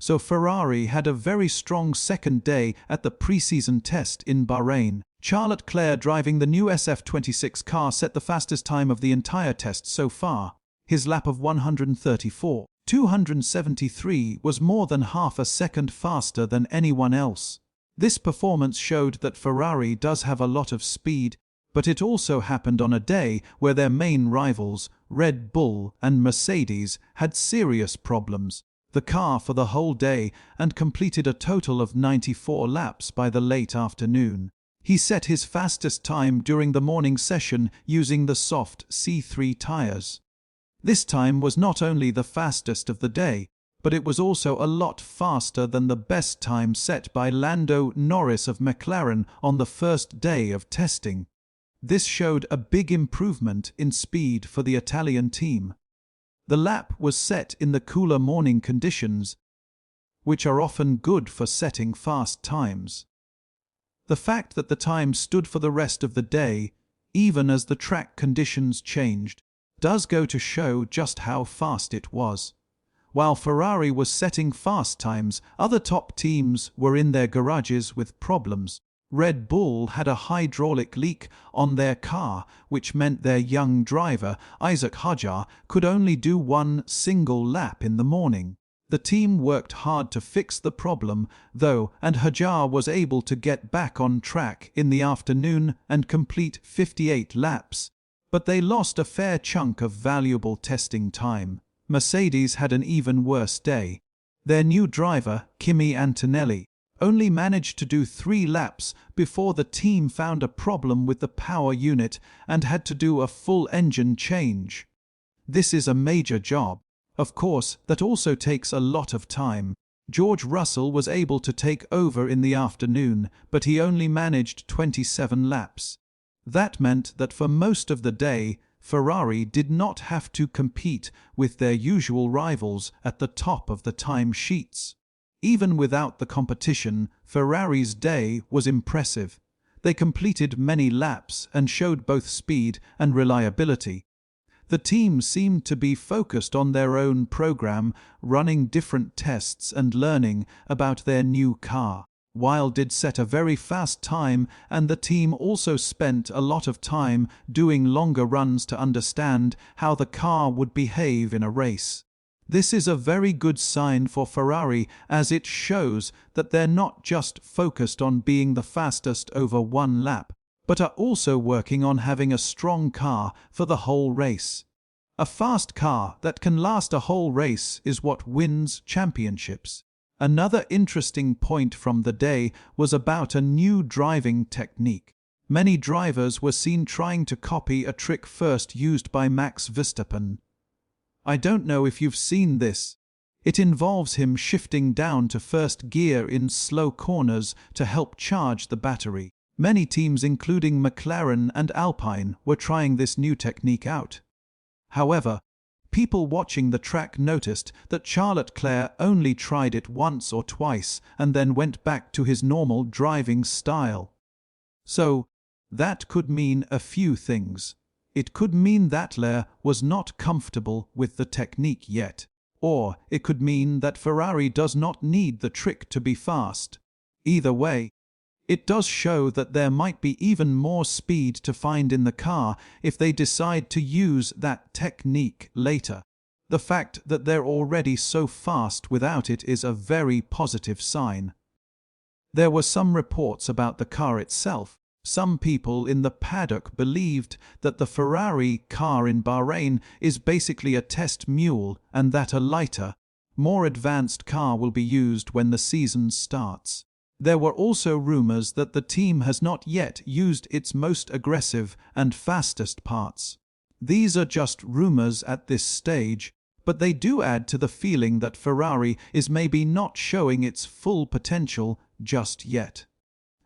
so Ferrari had a very strong second day at the pre-season test in Bahrain. Charles Leclerc, driving the new SF26 car, set the fastest time of the entire test so far. His lap of 134.273 was more than half a second faster than anyone else. This performance showed that Ferrari does have a lot of speed, but it also happened on a day where their main rivals, Red Bull and Mercedes, had serious problems. The car for the whole day and completed a total of 94 laps by the late afternoon. He set his fastest time during the morning session using the soft C3 tires. This time was not only the fastest of the day, but it was also a lot faster than the best time set by Lando Norris of McLaren on the first day of testing. This showed a big improvement in speed for the Italian team. The lap was set in the cooler morning conditions, which are often good for setting fast times. The fact that the time stood for the rest of the day, even as the track conditions changed, does go to show just how fast it was. While Ferrari was setting fast times, other top teams were in their garages with problems. Red Bull had a hydraulic leak on their car, which meant their young driver, Isaac Hadjar, could only do one single lap in the morning. The team worked hard to fix the problem, though, and Hadjar was able to get back on track in the afternoon and complete 58 laps. But they lost a fair chunk of valuable testing time. Mercedes had an even worse day. Their new driver, Kimi Antonelli, only managed to do 3 laps before the team found a problem with the power unit and had to do a full engine change. This is a major job. Of course, that also takes a lot of time. George Russell was able to take over in the afternoon, but he only managed 27 laps. That meant that for most of the day, Ferrari did not have to compete with their usual rivals at the top of the time sheets. Even without the competition, Ferrari's day was impressive. They completed many laps and showed both speed and reliability. The team seemed to be focused on their own program, running different tests and learning about their new car. Weil did set a very fast time, and the team also spent a lot of time doing longer runs to understand how the car would behave in a race. This is a very good sign for Ferrari, as it shows that they're not just focused on being the fastest over one lap, but are also working on having a strong car for the whole race. A fast car that can last a whole race is what wins championships. Another interesting point from the day was about a new driving technique. Many drivers were seen trying to copy a trick first used by Max Verstappen. I don't know if you've seen this. It involves him shifting down to first gear in slow corners to help charge the battery. Many teams, including McLaren and Alpine, were trying this new technique out. However, people watching the track noticed that Charles Leclerc only tried it once or twice and then went back to his normal driving style. So, that could mean a few things. It could mean that Leclerc was not comfortable with the technique yet, or it could mean that Ferrari does not need the trick to be fast. Either way, it does show that there might be even more speed to find in the car if they decide to use that technique later. The fact that they're already so fast without it is a very positive sign. There were some reports about the car itself. Some people in the paddock believed that the Ferrari car in Bahrain is basically a test mule and that a lighter, more advanced car will be used when the season starts. There were also rumors that the team has not yet used its most aggressive and fastest parts. These are just rumors at this stage, but they do add to the feeling that Ferrari is maybe not showing its full potential just yet.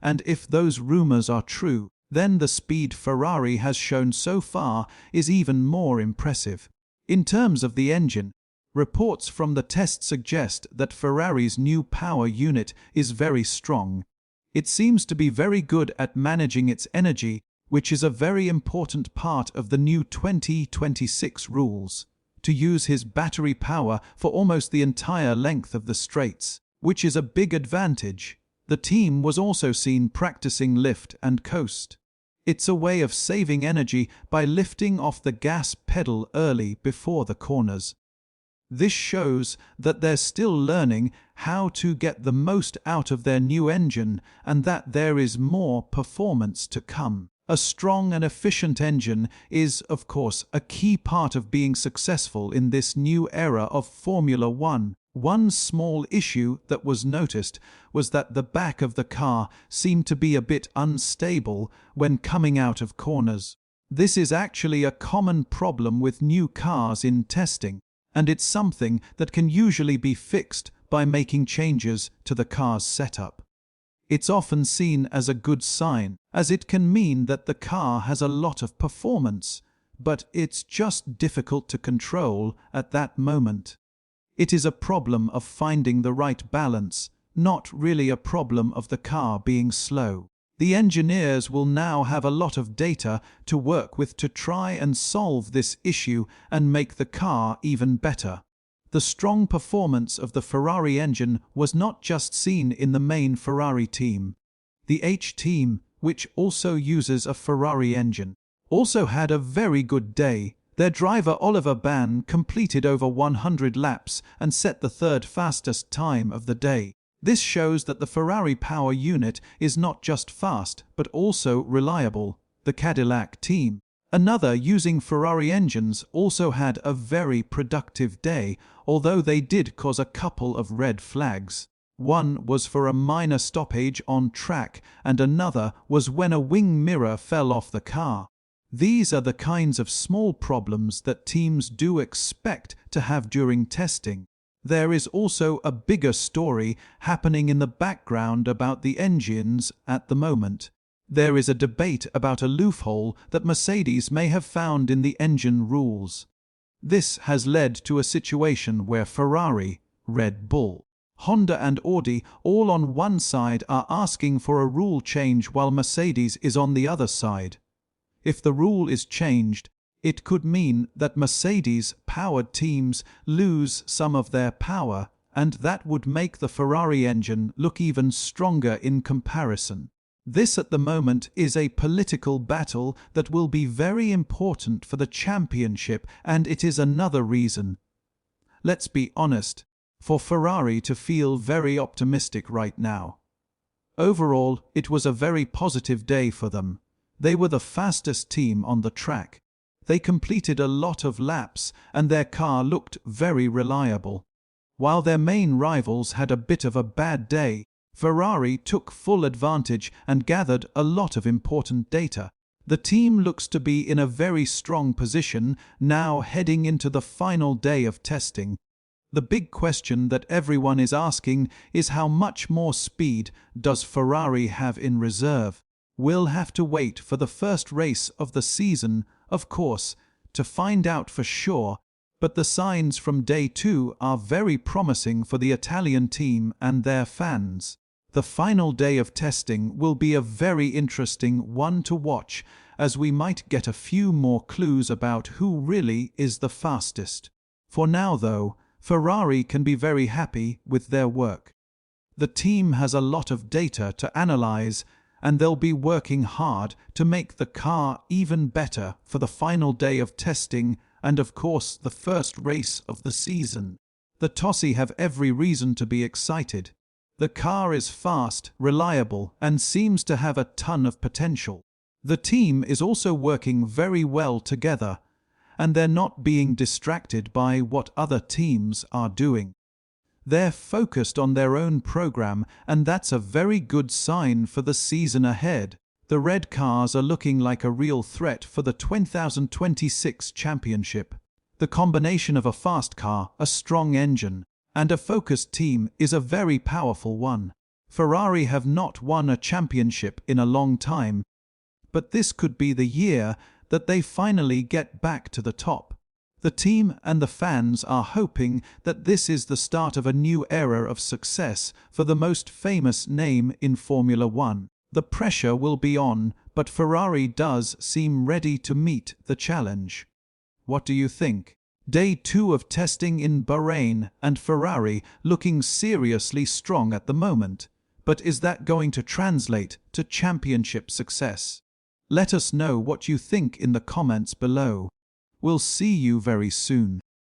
And if those rumors are true, then the speed Ferrari has shown so far is even more impressive. In terms of the engine, reports from the test suggest that Ferrari's new power unit is very strong. It seems to be very good at managing its energy, which is a very important part of the new 2026 rules. to use his battery power for almost the entire length of the straights, which is a big advantage. The team was also seen practicing lift and coast. It's a way of saving energy by lifting off the gas pedal early before the corners. This shows that they're still learning how to get the most out of their new engine and that there is more performance to come. A strong and efficient engine is, of course, a key part of being successful in this new era of Formula One. One small issue that was noticed was that the back of the car seemed to be a bit unstable when coming out of corners. This is actually a common problem with new cars in testing, and it's something that can usually be fixed by making changes to the car's setup. It's often seen as a good sign, as it can mean that the car has a lot of performance, but it's just difficult to control at that moment. It is a problem of finding the right balance, not really a problem of the car being slow. The engineers will now have a lot of data to work with to try and solve this issue and make the car even better. The strong performance of the Ferrari engine was not just seen in the main Ferrari team. The H team, which also uses a Ferrari engine, also had a very good day. Their driver Oliver Bahn completed over 100 laps and set the third fastest time of the day. This shows that the Ferrari power unit is not just fast, but also reliable. The Cadillac team, another using Ferrari engines, also had a very productive day, although they did cause a couple of red flags. One was for a minor stoppage on track, and another was when a wing mirror fell off the car. These are the kinds of small problems that teams do expect to have during testing. There is also a bigger story happening in the background about the engines at the moment. There is a debate about a loophole that Mercedes may have found in the engine rules. This has led to a situation where Ferrari, Red Bull, Honda and Audi all on one side are asking for a rule change while Mercedes is on the other side. If the rule is changed, it could mean that Mercedes-powered teams lose some of their power, and that would make the Ferrari engine look even stronger in comparison. This at the moment is a political battle that will be very important for the championship, and it is another reason, let's be honest, for Ferrari to feel very optimistic right now. Overall, it was a very positive day for them. They were the fastest team on the track. They completed a lot of laps and their car looked very reliable. While their main rivals had a bit of a bad day, Ferrari took full advantage and gathered a lot of important data. The team looks to be in a very strong position now heading into the final day of testing. The big question that everyone is asking is how much more speed does Ferrari have in reserve? We'll have to wait for the first race of the season, of course, to find out for sure, but the signs from day 2 are very promising for the Italian team and their fans. The final day of testing will be a very interesting one to watch, as we might get a few more clues about who really is the fastest. For now, though, Ferrari can be very happy with their work. The team has a lot of data to analyze, and they'll be working hard to make the car even better for the final day of testing and, of course, the first race of the season. The Tossi have every reason to be excited. The car is fast, reliable, and seems to have a ton of potential. The team is also working very well together, and they're not being distracted by what other teams are doing. They're focused on their own program, and that's a very good sign for the season ahead. The red cars are looking like a real threat for the 2026 championship. The combination of a fast car, a strong engine, and a focused team is a very powerful one. Ferrari have not won a championship in a long time, but this could be the year that they finally get back to the top. The team and the fans are hoping that this is the start of a new era of success for the most famous name in Formula One. The pressure will be on, but Ferrari does seem ready to meet the challenge. What do you think? Day 2 of testing in Bahrain, and Ferrari looking seriously strong at the moment. But is that going to translate to championship success? Let us know what you think in the comments below. We'll see you very soon.